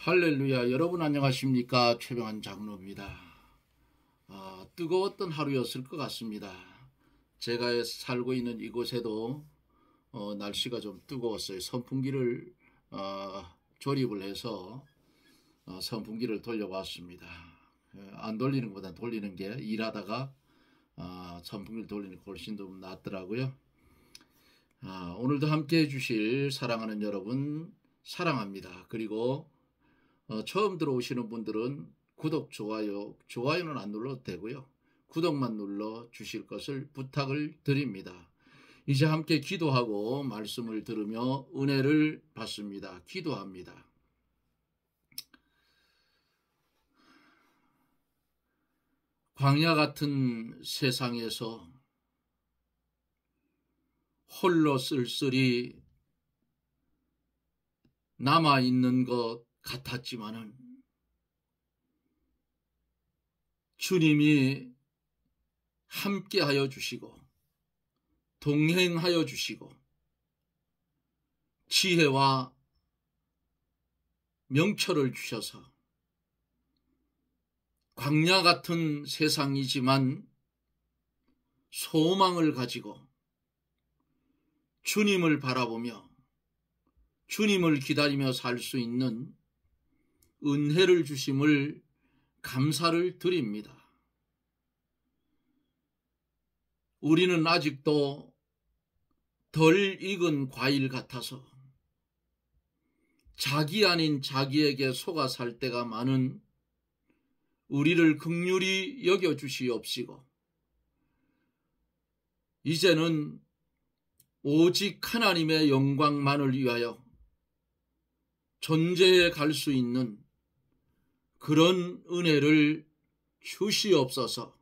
할렐루야. 여러분 안녕하십니까? 최병환 장로입니다. 뜨거웠던 하루였을 것 같습니다. 제가 살고 있는 이곳에도 날씨가 좀 뜨거웠어요. 선풍기를 조립을 해서 선풍기를 돌려봤습니다. 안 돌리는 것보다 돌리는 게 일하다가 선풍기를 돌리는 게 훨씬 더 낫더라고요. 오늘도 함께 해주실 사랑하는 여러분 사랑합니다. 그리고 처음 들어오시는 분들은 구독, 좋아요는 안 눌러도 되고요. 구독만 눌러 주실 것을 부탁을 드립니다. 이제 함께 기도하고 말씀을 들으며 은혜를 받습니다. 기도합니다. 광야 같은 세상에서 홀로 쓸쓸히 남아있는 것 같았지만은 주님이 함께하여 주시고 동행하여 주시고 지혜와 명철을 주셔서 광야 같은 세상이지만 소망을 가지고 주님을 바라보며 주님을 기다리며 살 수 있는 은혜를 주심을 감사를 드립니다. 우리는 아직도 덜 익은 과일 같아서 자기 아닌 자기에게 속아 살 때가 많은 우리를 긍휼히 여겨주시옵시고 이제는 오직 하나님의 영광만을 위하여 존재해 갈 수 있는 그런 은혜를 주시옵소서.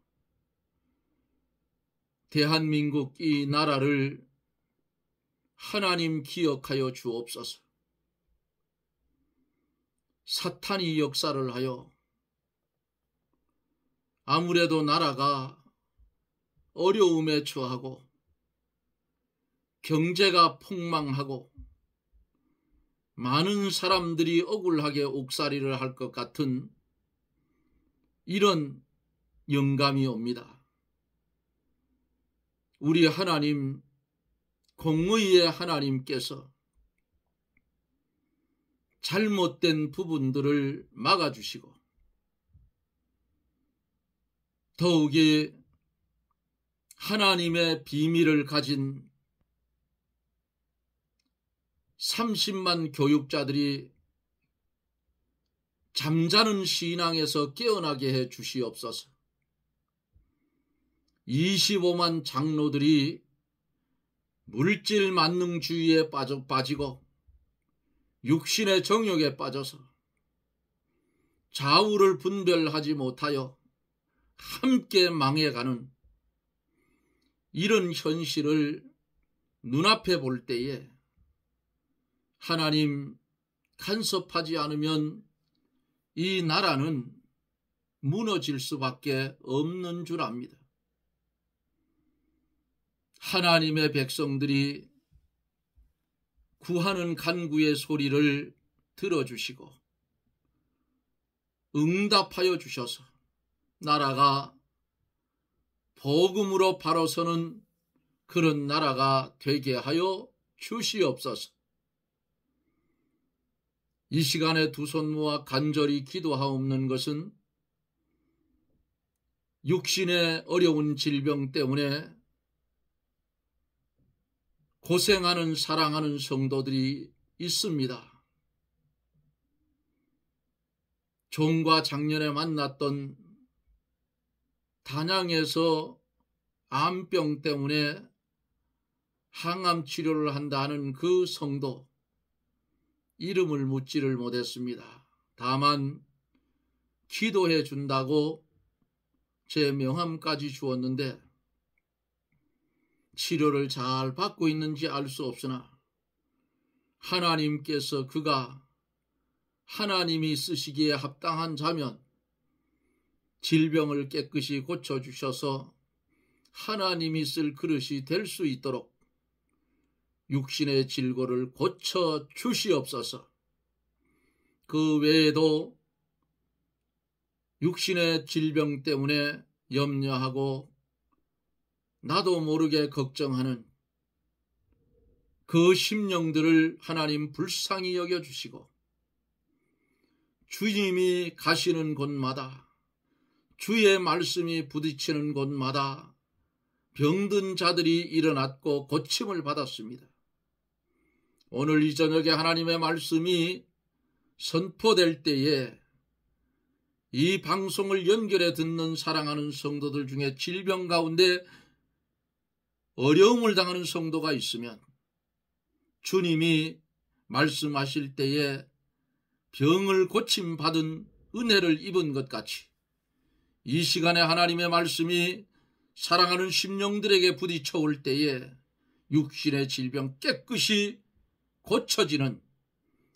대한민국 이 나라를 하나님 기억하여 주옵소서. 사탄이 역사를 하여 아무래도 나라가 어려움에 처하고 경제가 폭망하고 많은 사람들이 억울하게 옥살이를 할 것 같은 이런 영감이 옵니다. 우리 하나님, 공의의 하나님께서 잘못된 부분들을 막아주시고 더욱이 하나님의 비밀을 가진 30만 교육자들이 잠자는 신앙에서 깨어나게 해 주시옵소서. 25만 장로들이 물질 만능주의에 빠지고 육신의 정욕에 빠져서 좌우를 분별하지 못하여 함께 망해가는 이런 현실을 눈앞에 볼 때에 하나님 간섭하지 않으면 이 나라는 무너질 수밖에 없는 줄 압니다. 하나님의 백성들이 구하는 간구의 소리를 들어주시고 응답하여 주셔서 나라가 복음으로 바로 서는 그런 나라가 되게 하여 주시옵소서. 이 시간에 두 손 모아 간절히 기도하옵는 것은 육신의 어려운 질병 때문에 고생하는 사랑하는 성도들이 있습니다. 종과 작년에 만났던 단양에서 암병 때문에 항암 치료를 한다는 그 성도 이름을 묻지를 못했습니다. 다만 기도해 준다고 제 명함까지 주었는데 치료를 잘 받고 있는지 알 수 없으나 하나님께서 그가 하나님이 쓰시기에 합당한 자면 질병을 깨끗이 고쳐주셔서 하나님이 쓸 그릇이 될 수 있도록 육신의 질고를 고쳐 주시옵소서. 그 외에도 육신의 질병 때문에 염려하고 나도 모르게 걱정하는 그 심령들을 하나님 불쌍히 여겨주시고 주님이 가시는 곳마다 주의 말씀이 부딪히는 곳마다 병든 자들이 일어났고 고침을 받았습니다. 오늘 이 저녁에 하나님의 말씀이 선포될 때에 이 방송을 연결해 듣는 사랑하는 성도들 중에 질병 가운데 어려움을 당하는 성도가 있으면 주님이 말씀하실 때에 병을 고침받은 은혜를 입은 것 같이 이 시간에 하나님의 말씀이 사랑하는 심령들에게 부딪혀 올 때에 육신의 질병 깨끗이 고쳐지는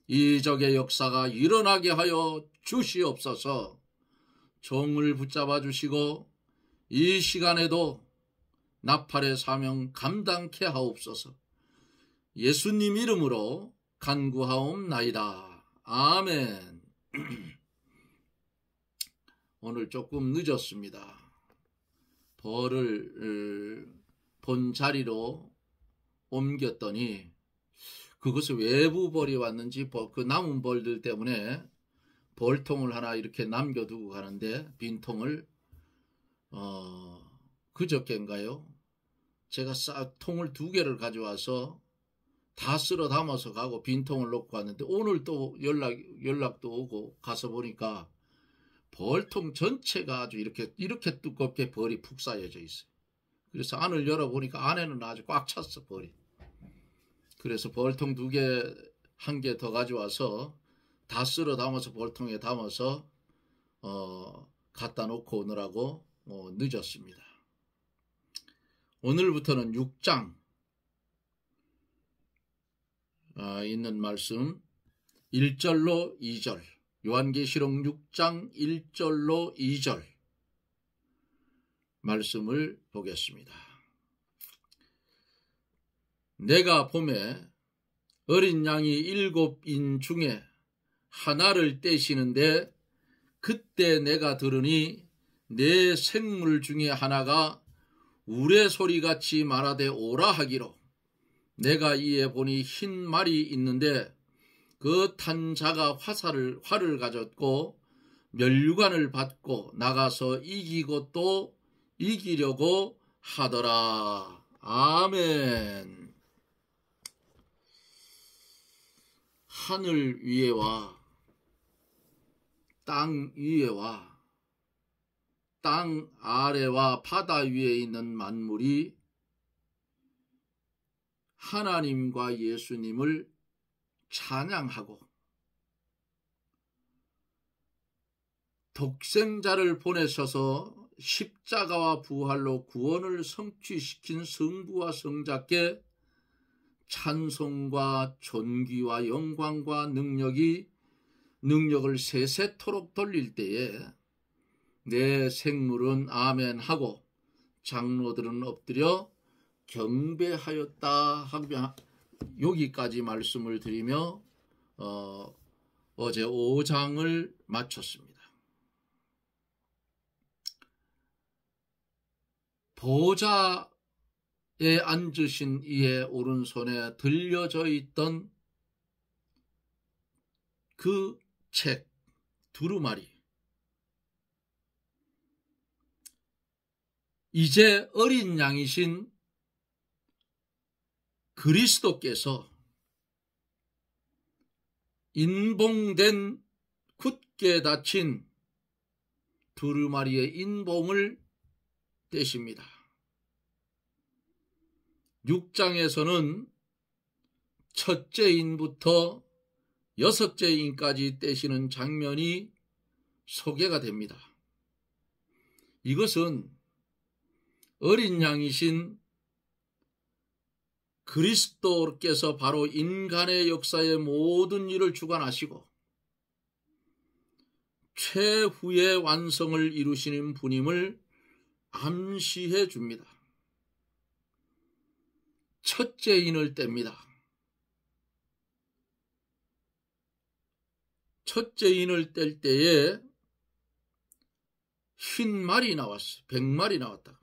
이적의 역사가 일어나게 하여 주시옵소서. 종을 붙잡아 주시고 이 시간에도 나팔의 사명 감당케 하옵소서. 예수님 이름으로 간구하옵나이다. 아멘. 오늘 조금 늦었습니다. 벌을 본 자리로 옮겼더니 그것을 외부 벌이 왔는지 그 남은 벌들 때문에 벌통을 하나 이렇게 남겨두고 가는데 빈통을 그저께인가요? 제가 싹 통을 2개를 가져와서 다 쓸어 담아서 가고 빈통을 놓고 왔는데 오늘 또 연락도 오고 가서 보니까 벌통 전체가 아주 이렇게 두껍게 벌이 푹 쌓여져 있어요. 그래서 안을 열어보니까 안에는 아주 꽉 찼어, 벌이. 그래서 벌통 2개, 1개 더 가져와서 다 쓸어 담아서 벌통에 담아서 갖다 놓고 오느라고 늦었습니다. 오늘부터는 6장 있는 말씀 1절로 2절 요한계시록 6장 1절로 2절 말씀을 보겠습니다. 내가 보매 어린 양이 7인 중에 하나를 떼시는데 그때 내가 들으니 내 생물 중에 하나가 우레소리같이 말하되 오라 하기로 내가 이에 보니 흰 말이 있는데 그 탄 자가 활을 가졌고 면류관을 받고 나가서 이기고 또 이기려고 하더라. 아멘. 하늘 위에와 땅 위에와 땅 아래와 바다 위에 있는 만물이 하나님과 예수님을 찬양하고 독생자를 보내셔서 십자가와 부활로 구원을 성취시킨 성부와 성자께 찬송과 존귀와 영광과 능력을 세세토록 돌릴 때에 내 생물은 아멘 하고 장로들은 엎드려 경배하였다 하며 여기까지 말씀을 드리며 어제 5장을 마쳤습니다. 보좌에 앉으신 이의 오른손에 들려져 있던 그 책 두루마리, 이제 어린 양이신 그리스도께서 인봉된 굳게 닫힌 두루마리의 인봉을 떼십니다. 6장에서는 첫째 인부터 6째 인까지 떼시는 장면이 소개가 됩니다. 이것은 어린 양이신 그리스도께서 바로 인간의 역사의 모든 일을 주관하시고 최후의 완성을 이루시는 분임을 암시해 줍니다. 첫째 인을 뗍니다. 첫째 인을 뗄 때에 흰 말이 나왔어요. 100마리 나왔다.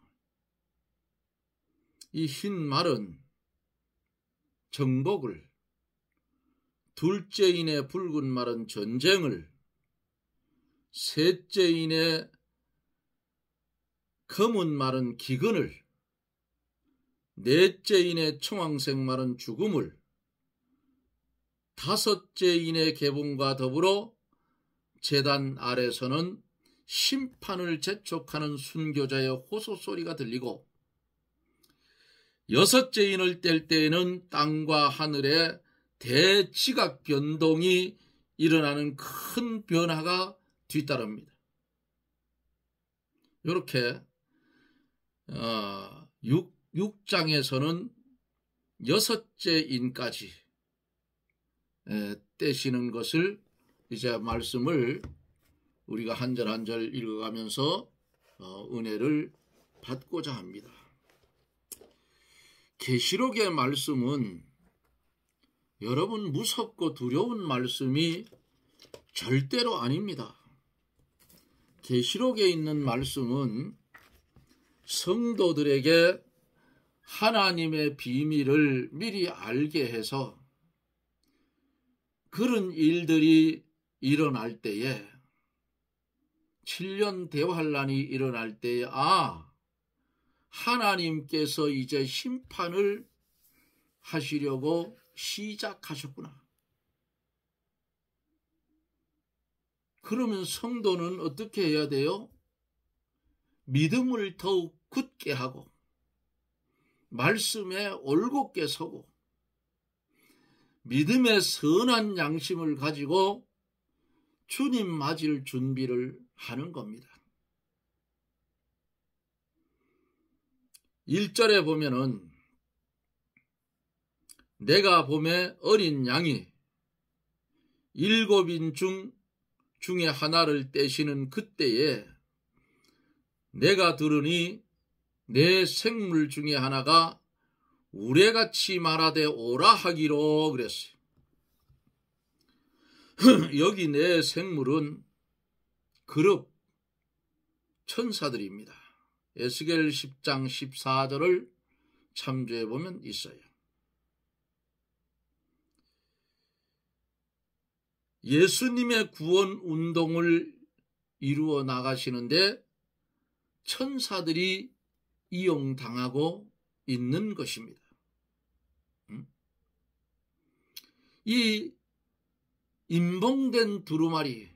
이 흰 말은 정복을, 둘째 인의 붉은 말은 전쟁을, 셋째 인의 검은 말은 기근을, 넷째 인의 청황색 말은 죽음을, 다섯째 인의 계봉과 더불어 제단 아래서는 심판을 재촉하는 순교자의 호소 소리가 들리고, 여섯째 인을 뗄 때에는 땅과 하늘에 대지각 변동이 일어나는 큰 변화가 뒤따릅니다. 이렇게 6장에서는 여섯째 인까지 떼시는 것을 이제 말씀을 우리가 한 절 한 절 읽어가면서 은혜를 받고자 합니다. 계시록의 말씀은 여러분 무섭고 두려운 말씀이 절대로 아닙니다. 계시록에 있는 말씀은 성도들에게 하나님의 비밀을 미리 알게 해서 그런 일들이 일어날 때에 7년 대환란이 일어날 때에 하나님께서 이제 심판을 하시려고 시작하셨구나. 그러면 성도는 어떻게 해야 돼요? 믿음을 더욱 굳게 하고 말씀에 올곧게 서고 믿음의 선한 양심을 가지고 주님 맞을 준비를 하는 겁니다. 1절에 보면은 내가 봄에 어린 양이 7인 중에 하나를 떼시는 그때에 내가 들으니 내 생물 중에 하나가 우레같이 말하되 오라 하기로 그랬어요. 여기 내 생물은 그룹 천사들입니다. 에스겔 10장 14절을 참조해 보면 있어요. 예수님의 구원 운동을 이루어 나가시는데 천사들이 이용당하고 있는 것입니다. 이 임봉된 두루마리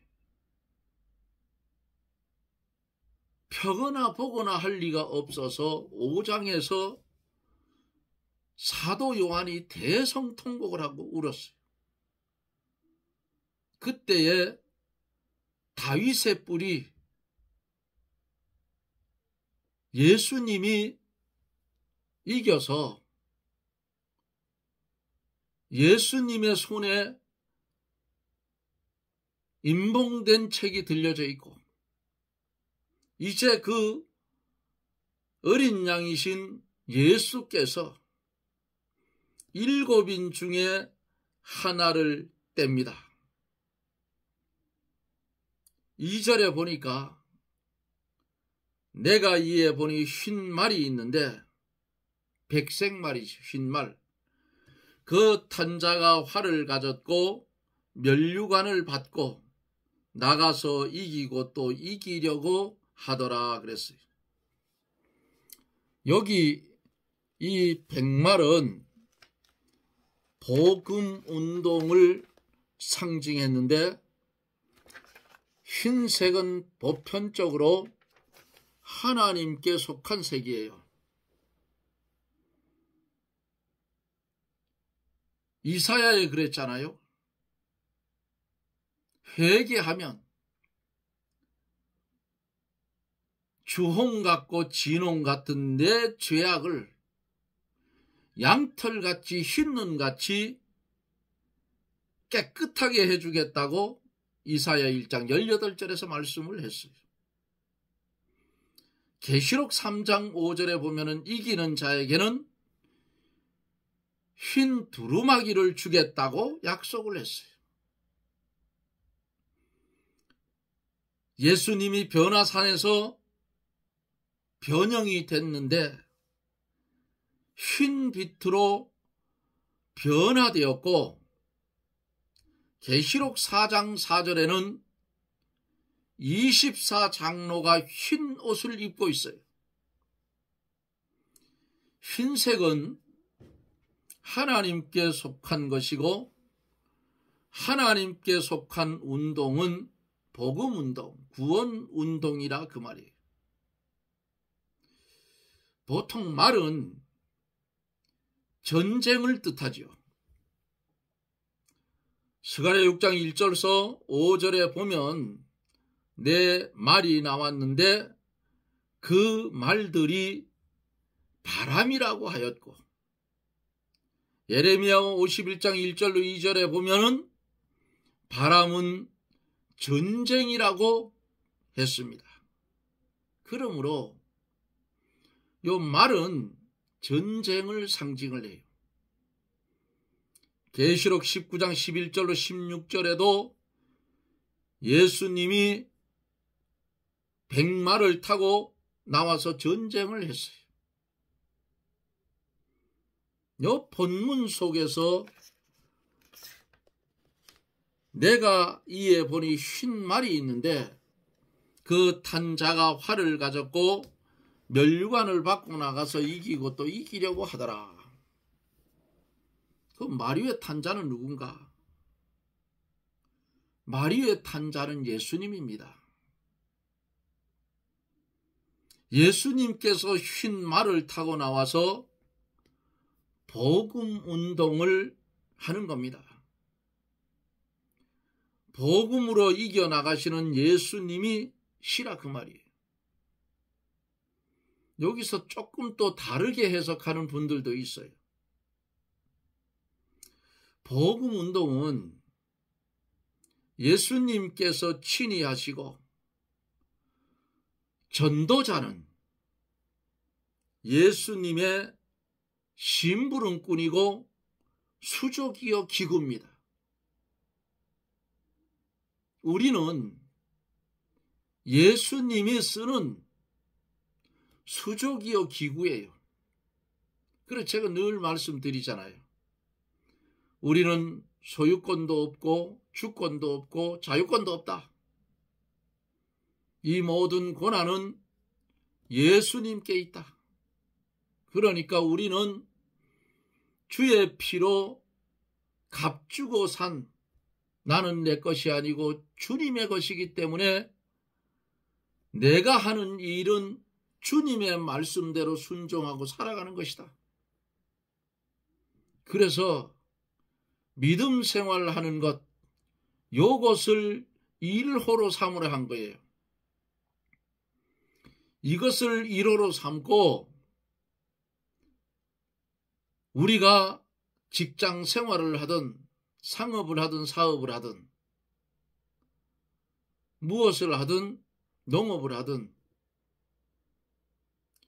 펴거나 보거나 할 리가 없어서 5장에서 사도 요한이 대성통곡을 하고 울었어요. 그때에 다윗의 뿔이 예수님이 이겨서 예수님의 손에 임봉된 책이 들려져 있고 이제 그 어린 양이신 예수께서 7인 중에 하나를 뗍니다. 2절에 보니까 내가 이에 보니 흰 말이 있는데 백색말이죠. 흰 말. 그 탄자가 활을 가졌고 면류관을 받고 나가서 이기고 또 이기려고 하더라 그랬어요. 여기 이 백말은 복음 운동을 상징했는데 흰색은 보편적으로 하나님께 속한 색이에요. 이사야에 그랬잖아요. 회개하면 주홍 같고 진홍 같은 내 죄악을 양털같이 흰 눈같이 깨끗하게 해주겠다고 이사야 1장 18절에서 말씀을 했어요. 계시록 3장 5절에 보면은 이기는 자에게는 흰 두루마기를 주겠다고 약속을 했어요. 예수님이 변화산에서 변형이 됐는데 흰 빛으로 변화되었고, 계시록 4장 4절에는 24장로가 흰 옷을 입고 있어요. 흰색은 하나님께 속한 것이고, 하나님께 속한 운동은 복음운동, 구원운동이라 그 말이에요. 보통 말은 전쟁을 뜻하지요. 스가랴 6장 1절서 5절에 보면 내 말이 나왔는데 그 말들이 바람이라고 하였고, 예레미야 51장 1절로 2절에 보면은 바람은 전쟁이라고 했습니다. 그러므로 요 말은 전쟁을 상징을 해요. 계시록 19장 11절로 16절에도 예수님이 백마를 타고 나와서 전쟁을 했어요. 요 본문 속에서 내가 이에 보니 흰 말이 있는데 그 탄 자가 활을 가졌고 면류관을 받고 나가서 이기고 또 이기려고 하더라. 그 마리오의 탄 자는 누군가? 마리오의 탄 자는 예수님입니다. 예수님께서 흰 말을 타고 나와서 복음 운동을 하는 겁니다. 복음으로 이겨나가시는 예수님이 시라 그 말이에요. 여기서 조금 또 다르게 해석하는 분들도 있어요. 복음 운동은 예수님께서 친히 하시고, 전도자는 예수님의 심부름꾼이고 수족이요 기구입니다. 우리는 예수님이 쓰는 수족이요 기구예요. 그래서 제가 늘 말씀드리잖아요. 우리는 소유권도 없고 주권도 없고 자유권도 없다. 이 모든 권한은 예수님께 있다. 그러니까 우리는 주의 피로 값주고 산, 나는 내 것이 아니고 주님의 것이기 때문에 내가 하는 일은 주님의 말씀대로 순종하고 살아가는 것이다. 그래서 믿음 생활하는 것, 요것을 일호로 삼으려 한 거예요. 이것을 일호로 삼고 우리가 직장 생활을 하든 상업을 하든 사업을 하든 무엇을 하든 농업을 하든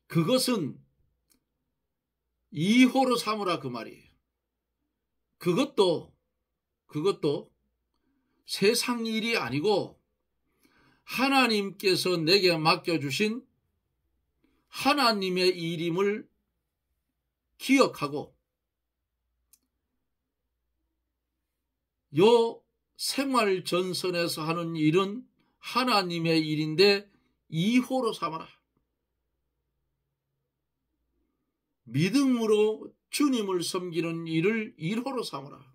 그것은 2호로 삼으라 그 말이에요. 그것도 세상 일이 아니고 하나님께서 내게 맡겨주신 하나님의 일임을 기억하고 요 생활 전선에서 하는 일은 하나님의 일인데 2호로 삼아라. 믿음으로 주님을 섬기는 일을 1호로 삼아라.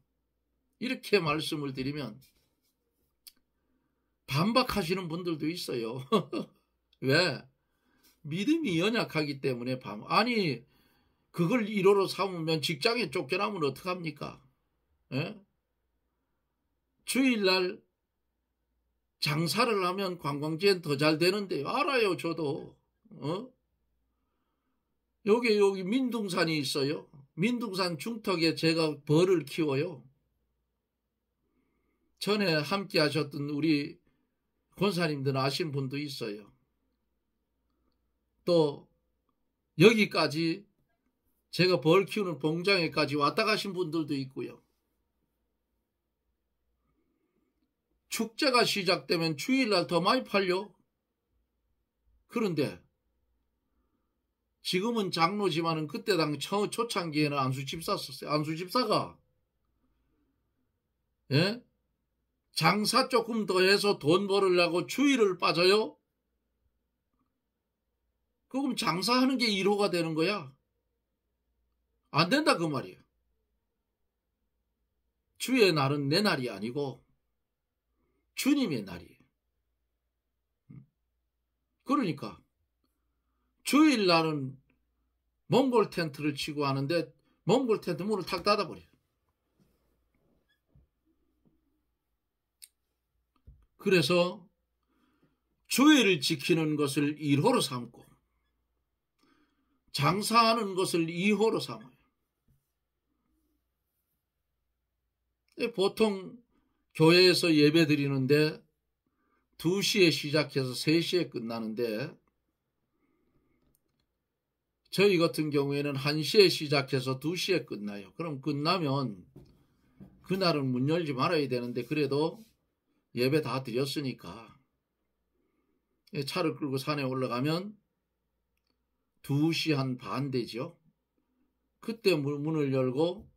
이렇게 말씀을 드리면 반박하시는 분들도 있어요. 왜? 믿음이 연약하기 때문에 아니 그걸 1호로 삼으면 직장에 쫓겨나면 어떡합니까? 예? 주일날 장사를 하면 관광지엔 더 잘 되는데요. 알아요, 저도. 여기 민둥산이 있어요. 민둥산 중턱에 제가 벌을 키워요. 전에 함께 하셨던 우리 권사님들 아시는 분도 있어요. 또 여기까지 제가 벌 키우는 봉장에까지 왔다 가신 분들도 있고요. 축제가 시작되면 주일날 더 많이 팔려. 그런데 지금은 장로지만은 그때 당 초창기에는 안수집사 썼어요. 안수집사가 예? 장사 조금 더 해서 돈 벌으려고 주일을 빠져요? 그럼 장사하는 게 1호가 되는 거야. 안 된다 그 말이야. 주의 날은 내 날이 아니고 주님의 날이에요. 그러니까 주일 날은 몽골 텐트를 치고 하는데 몽골 텐트 문을 탁 닫아버려요. 그래서 주일을 지키는 것을 1호로 삼고 장사하는 것을 2호로 삼아요. 보통 교회에서 예배 드리는데 2시에 시작해서 3시에 끝나는데 저희 같은 경우에는 1시에 시작해서 2시에 끝나요. 그럼 끝나면 그날은 문 열지 말아야 되는데 그래도 예배 다 드렸으니까 차를 끌고 산에 올라가면 2시 한 반 되죠. 그때 문을 열고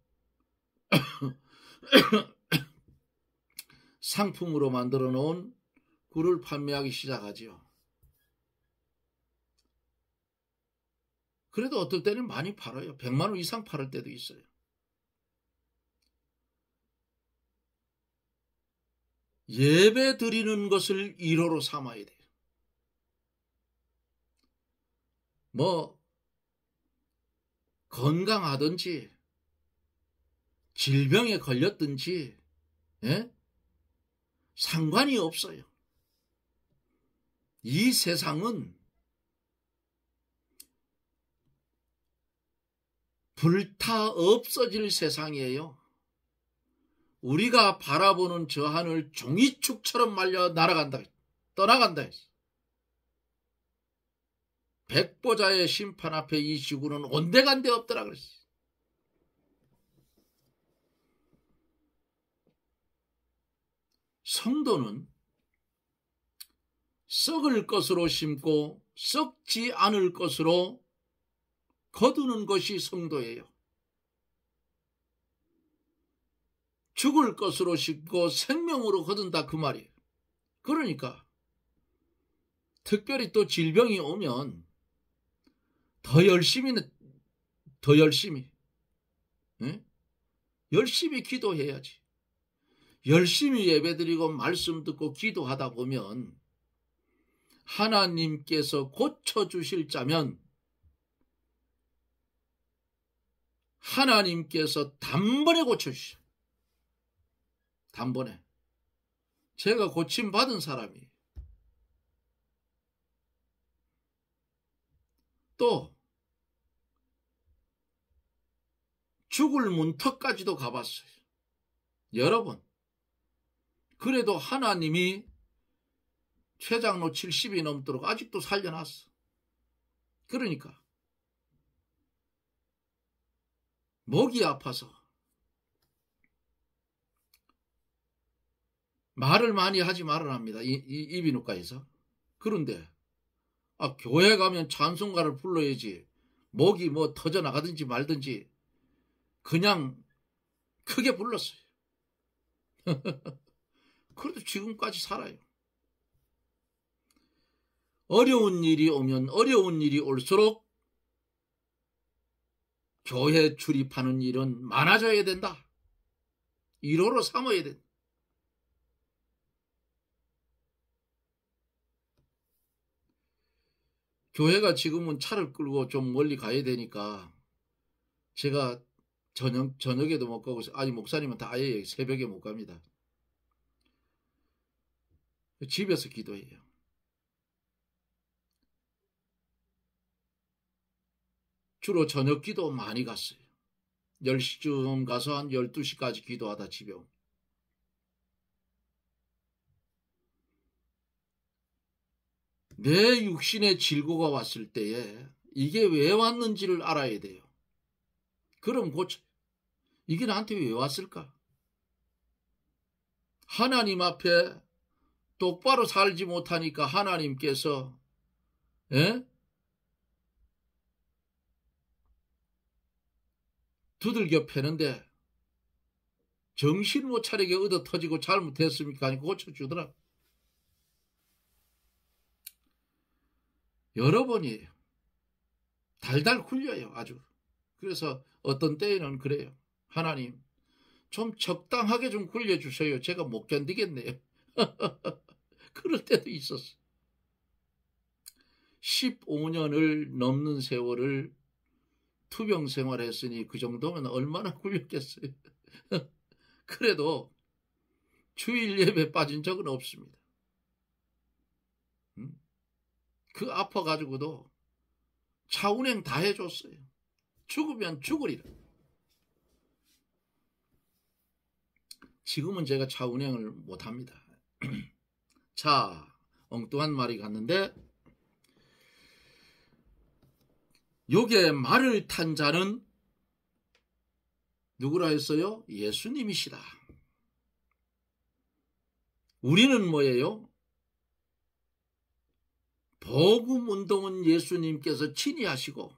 상품으로 만들어 놓은 굴을 판매하기 시작하죠. 그래도 어떨 때는 많이 팔아요. 100만 원 이상 팔을 때도 있어요. 예배 드리는 것을 1호로 삼아야 돼요. 뭐 건강하든지 질병에 걸렸든지 예? 상관이 없어요. 이 세상은 불타 없어질 세상이에요. 우리가 바라보는 저 하늘 종이축처럼 말려 날아간다. 떠나간다 했어. 백보자의 심판 앞에 이 지구는 온데간데 없더라 그랬어. 성도는 썩을 것으로 심고 썩지 않을 것으로 거두는 것이 성도예요. 죽을 것으로 심고 생명으로 거둔다 그 말이에요. 그러니까 특별히 또 질병이 오면 더 열심히 예? 열심히 기도해야지. 열심히 예배드리고 말씀 듣고 기도하다 보면 하나님께서 고쳐주실 자면 하나님께서 단번에 고쳐주셔. 단번에. 제가 고침받은 사람이에요. 또 죽을 문턱까지도 가봤어요. 여러분, 그래도 하나님이 최장로 70이 넘도록 아직도 살려놨어. 그러니까 목이 아파서 말을 많이 하지 말아랍니다. 이비인후과에서. 그런데 교회 가면 찬송가를 불러야지 목이 뭐 터져나가든지 말든지 그냥 크게 불렀어요. 그래도 지금까지 살아요. 어려운 일이 오면 어려운 일이 올수록 교회 출입하는 일은 많아져야 된다. 1호로 삼아야 된다. 교회가 지금은 차를 끌고 좀 멀리 가야 되니까 제가 저녁에도 못 가고 아니 목사님은 다 아예 새벽에 못 갑니다. 집에서 기도해요. 주로 저녁 기도 많이 갔어요. 10시쯤 가서 한 12시까지 기도하다 집에 옵니다. 내 육신의 질고가 왔을 때에 이게 왜 왔는지를 알아야 돼요. 그럼 고쳐. 이게 나한테 왜 왔을까? 하나님 앞에 똑바로 살지 못하니까 하나님께서 두들겨 패는데 정신 못 차리게 얻어 터지고 잘못했습니까? 아니 고쳐주더라. 여러 번이에요. 달달 굴려요. 아주. 그래서 어떤 때에는 그래요. 하나님 좀 적당하게 좀 굴려주세요. 제가 못 견디겠네요. 그럴 때도 있었어. 15년을 넘는 세월을 투병 생활했으니 그 정도면 얼마나 굴렸겠어요. 그래도 주일 예배 빠진 적은 없습니다. 그 아파가지고도 차운행 다 해줬어요. 죽으면 죽으리라. 지금은 제가 차운행을 못합니다. 자, 엉뚱한 말이 갔는데 요게 말을 탄 자는 누구라 했어요? 예수님이시다. 우리는 뭐예요? 복음운동은 예수님께서 친히 하시고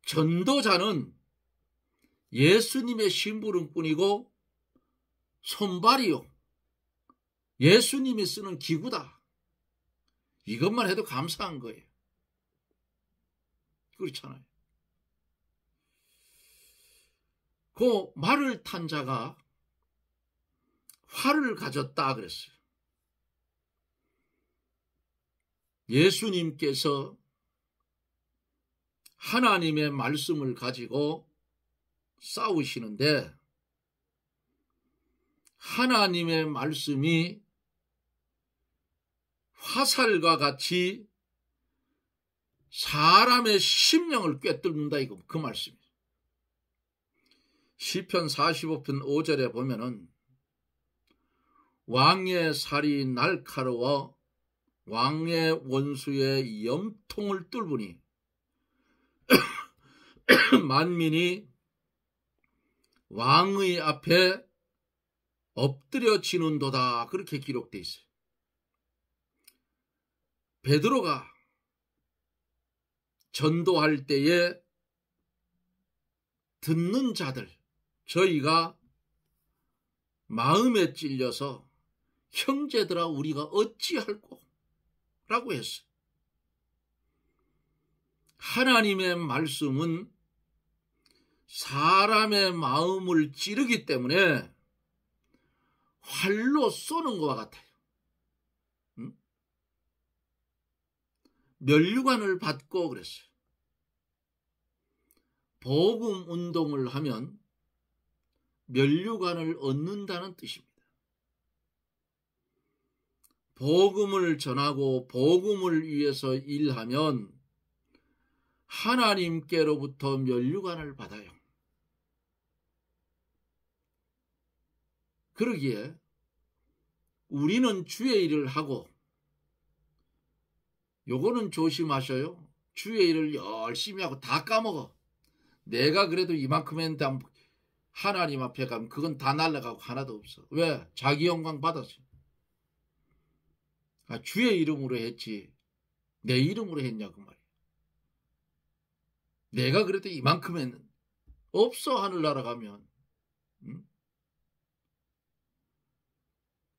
전도자는 예수님의 심부름뿐이고 손발이요. 예수님이 쓰는 기구다. 이것만 해도 감사한 거예요. 그렇잖아요. 그 말을 탄 자가 활을 가졌다 그랬어요. 예수님께서 하나님의 말씀을 가지고 싸우시는데 하나님의 말씀이 화살과 같이 사람의 심령을 꿰뚫는다 이거 그 말씀이에요. 시편 45편 5절에 보면은 왕의 살이 날카로워 왕의 원수의 염통을 뚫으니 만민이 왕의 앞에 엎드려지는도다 그렇게 기록되어 있어요. 베드로가 전도할 때에 듣는 자들 저희가 마음에 찔려서 형제들아 우리가 어찌할꼬 라고 했어요. 하나님의 말씀은 사람의 마음을 찌르기 때문에 활로 쏘는 것과 같아요. 면류관을 받고 그랬어요. 복음 운동을 하면 면류관을 얻는다는 뜻입니다. 복음을 전하고 복음을 위해서 일하면 하나님께로부터 면류관을 받아요. 그러기에 우리는 주의 일을 하고 요거는 조심하셔요. 주의 일을 열심히 하고 다 까먹어. 내가 그래도 이만큼 했는데 하나님 앞에 가면 그건 다 날아가고 하나도 없어. 왜? 자기 영광 받았어. 주의 이름으로 했지 내 이름으로 했냐 그 말이야. 내가 그래도 이만큼 했는데 없어 하늘나라 가면.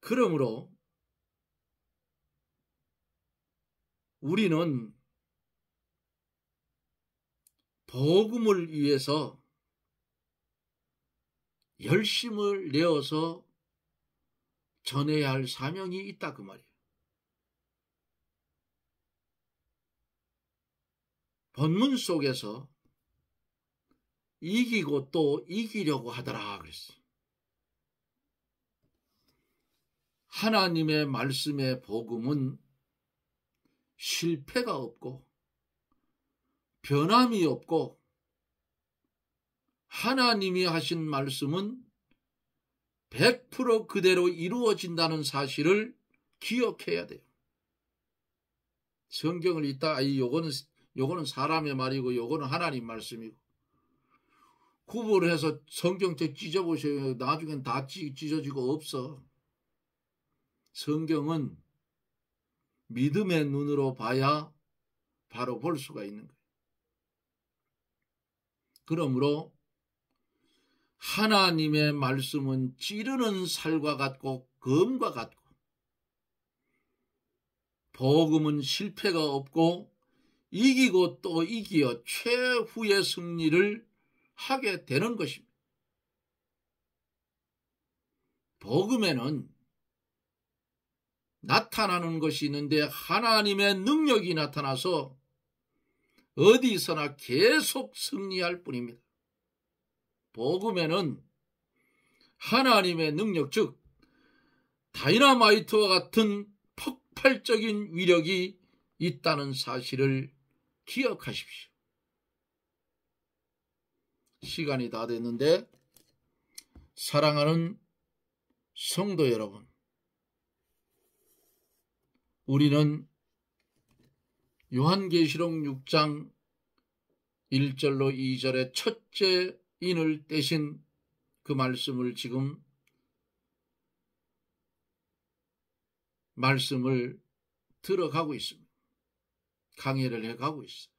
그러므로 우리는 복음을 위해서 열심을 내어서 전해야 할 사명이 있다 그 말이에요. 본문 속에서 이기고 또 이기려고 하더라 그랬어요. 하나님의 말씀의 복음은 실패가 없고 변함이 없고 하나님이 하신 말씀은 100% 그대로 이루어진다는 사실을 기억해야 돼요. 성경을 읽다 요거는 사람의 말이고 요거는 하나님 말씀이고 구분을 해서 성경책 찢어보세요. 나중엔 다 찢어지고 없어. 성경은 믿음의 눈으로 봐야 바로 볼 수가 있는 거예요. 그러므로 하나님의 말씀은 찌르는 살과 같고 검과 같고 복음은 실패가 없고 이기고 또 이기어 최후의 승리를 하게 되는 것입니다. 복음에는 나타나는 것이 있는데 하나님의 능력이 나타나서 어디서나 계속 승리할 뿐입니다. 복음에는 하나님의 능력, 즉 다이너마이트와 같은 폭발적인 위력이 있다는 사실을 기억하십시오. 시간이 다 됐는데 사랑하는 성도 여러분, 우리는 요한계시록 6장 1절로 2절의 첫째 인을 떼신 그 말씀을 지금 말씀을 들어가고 있습니다. 강의를 해가고 있어요.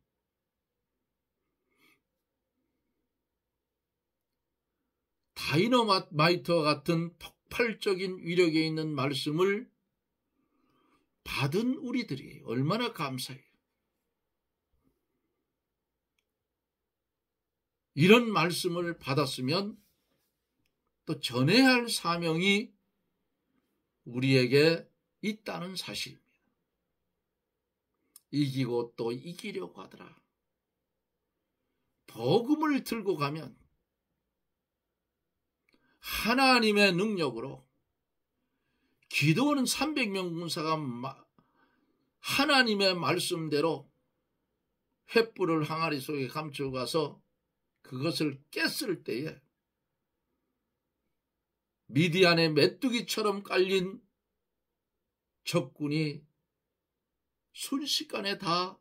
다이너마이트와 같은 폭발적인 위력에 있는 말씀을 받은 우리들이 얼마나 감사해요. 이런 말씀을 받았으면 또 전해야 할 사명이 우리에게 있다는 사실입니다. 이기고 또 이기려고 하더라. 복음을 들고 가면 하나님의 능력으로 기도하는 300명 군사가 하나님의 말씀대로 횃불을 항아리 속에 감추고 가서 그것을 깼을 때에 미디안의 메뚜기처럼 깔린 적군이 순식간에 다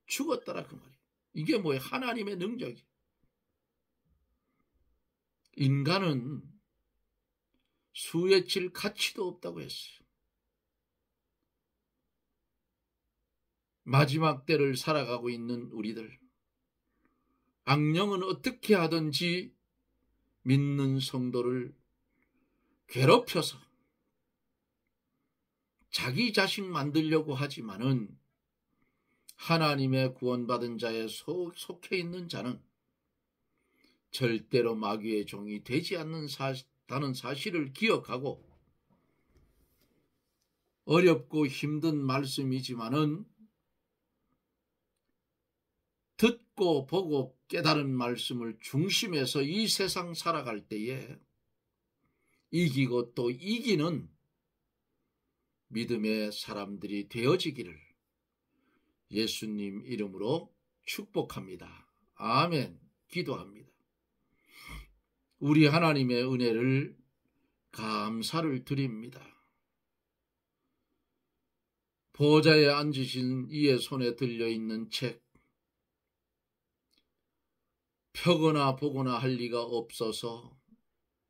죽었더라 그 말이에요. 이게 뭐예요? 하나님의 능력이에요. 인간은 수에 칠 가치도 없다고 했어요. 마지막 때를 살아가고 있는 우리들, 악령은 어떻게 하든지 믿는 성도를 괴롭혀서 자기 자식 만들려고 하지만은 하나님의 구원받은 자에 속해 있는 자는 절대로 마귀의 종이 되지 않는다는 사실을 기억하고, 어렵고 힘든 말씀이지만은 듣고 보고 깨달은 말씀을 중심에서 이 세상 살아갈 때에 이기고 또 이기는 믿음의 사람들이 되어지기를 예수님 이름으로 축복합니다. 아멘. 기도합니다. 우리 하나님의 은혜를 감사를 드립니다. 보좌에 앉으신 이의 손에 들려있는 책, 펴거나 보거나 할 리가 없어서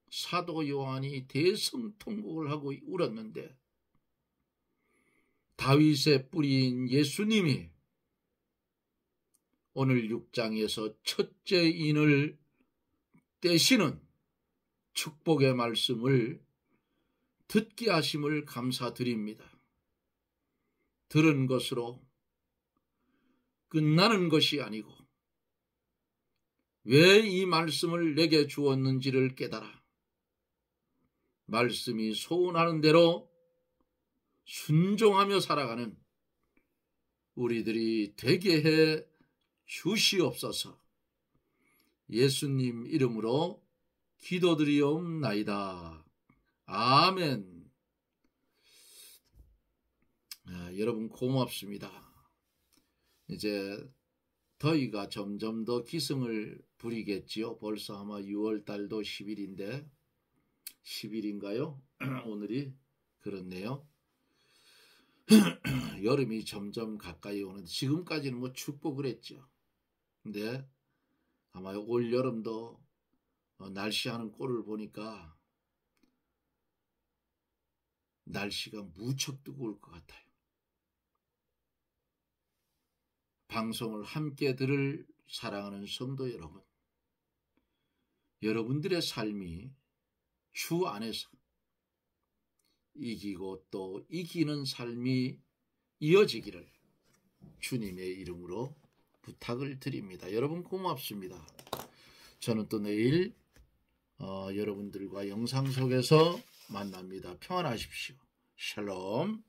사도 요한이 대성통곡을 하고 울었는데, 다윗의 뿌리인 예수님이 오늘 6장에서 첫째 인을 떼시는 축복의 말씀을 듣게 하심을 감사드립니다. 들은 것으로 끝나는 것이 아니고 왜 이 말씀을 내게 주었는지를 깨달아 말씀이 소원하는 대로 순종하며 살아가는 우리들이 되게 해 주시옵소서. 예수님 이름으로 기도드리옵나이다. 아멘. 여러분 고맙습니다. 이제 더위가 점점 더 기승을 부리겠지요. 벌써 아마 6월 달도 10일인데 10일인가요? 오늘이 그렇네요. 여름이 점점 가까이 오는데 지금까지는 뭐 춥고 그랬죠. 근데 아마 올 여름도 날씨하는 꼴을 보니까 날씨가 무척 뜨거울 것 같아요. 방송을 함께 들을 사랑하는 성도 여러분, 여러분들의 삶이 주 안에서 이기고 또 이기는 삶이 이어지기를 주님의 이름으로 부탁을 드립니다. 여러분 고맙습니다. 저는 또 내일 여러분들과 영상 속에서 만납니다. 평안하십시오. 샬롬.